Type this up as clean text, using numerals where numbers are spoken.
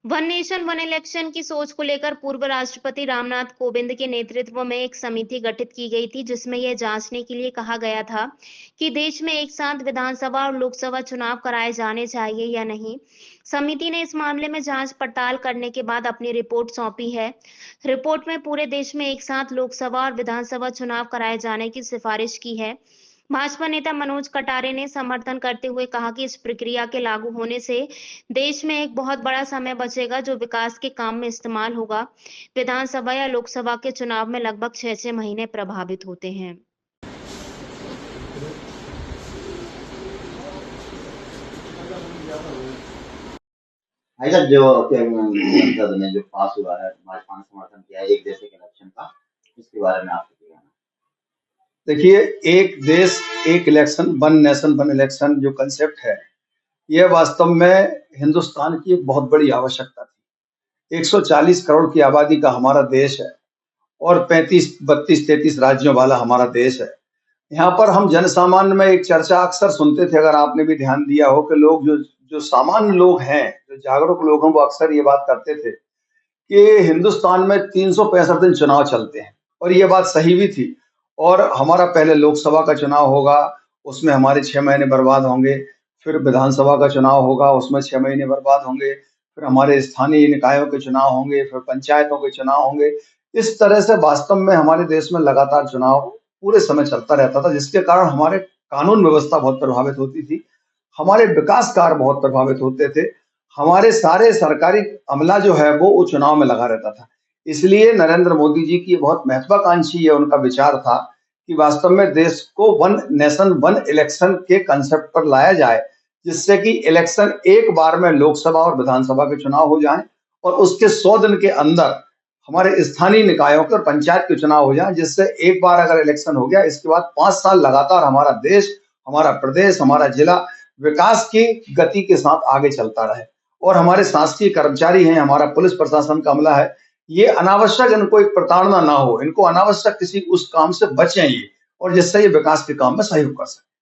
One nation one election की सोच को लेकर पूर्व राष्ट्रपति रामनाथ कोविंद के नेतृत्व में एक समिति गठित की गई थी, जिसमें यह जांचने के लिए कहा गया था कि देश में एक साथ विधानसभा और लोकसभा चुनाव कराए जाने चाहिए या नहीं। समिति ने इस मामले में जांच पड़ताल करने के बाद अपनी रिपोर्ट सौंपी है। रिपोर्ट में पूरे देश में एक साथ लोकसभा और विधानसभा चुनाव कराए जाने की सिफारिश की है। भाजपा नेता मनोज कटारे ने समर्थन करते हुए कहा कि इस प्रक्रिया के लागू होने से देश में एक बहुत बड़ा समय बचेगा, जो विकास के काम में इस्तेमाल होगा। विधानसभा या लोकसभा के चुनाव में लगभग 6-6 महीने प्रभावित होते हैं। ऐसा जो संसद में जो पास हुआ है, भाजपा ने समर्थन किया है एक देश एक इलेक्शन का, इसके बारे में आपको क्या कहना है? देखिए, एक देश एक election, one nation one election जो कंसेप्ट है, यह वास्तव में हिंदुस्तान की एक बहुत बड़ी आवश्यकता थी। 140 करोड़ की आबादी का हमारा देश है और 35, 32, 33 राज्यों वाला हमारा देश है। यहाँ पर हम जनसामान्य में एक चर्चा अक्सर सुनते थे, अगर आपने भी ध्यान दिया हो, कि लोग जो सामान्य लोग हैं, जो जागरूक लोग हैं, वो अक्सर ये बात करते थे कि हिंदुस्तान में 365 दिन चुनाव चलते हैं, और ये बात सही भी थी। और हमारा पहले लोकसभा का चुनाव होगा, उसमें हमारे 6 महीने बर्बाद होंगे, फिर विधानसभा का चुनाव होगा, उसमें 6 महीने बर्बाद होंगे, फिर हमारे स्थानीय निकायों के चुनाव होंगे, फिर पंचायतों के चुनाव होंगे। इस तरह से वास्तव में हमारे देश में लगातार चुनाव पूरे समय चलता रहता था, जिसके कारण हमारे कानून व्यवस्था बहुत प्रभावित होती थी, हमारे विकास कार्य बहुत प्रभावित होते थे, हमारे सारे सरकारी अमला जो है वो चुनाव में लगा रहता था। इसलिए नरेंद्र मोदी जी की बहुत महत्वाकांक्षी ये उनका विचार था कि वास्तव में देश को वन नेशन वन इलेक्शन के कंसेप्ट पर लाया जाए, जिससे कि इलेक्शन एक बार में लोकसभा और विधानसभा के चुनाव हो जाएं, और उसके 100 दिन के अंदर हमारे स्थानीय निकायों के और पंचायत के चुनाव हो जाएं, जिससे एक बार अगर इलेक्शन हो गया, इसके बाद 5 साल लगातार हमारा देश, हमारा प्रदेश, हमारा जिला विकास की गति के साथ आगे चलता रहे। और हमारे शासकीय कर्मचारी हैं, हमारा पुलिस प्रशासन का अमला है, ये अनावश्यक, इनको एक प्रताड़ना ना हो, इनको अनावश्यक किसी उस काम से बचें ये, और जिससे ये विकास के काम में सहयोग कर सकें।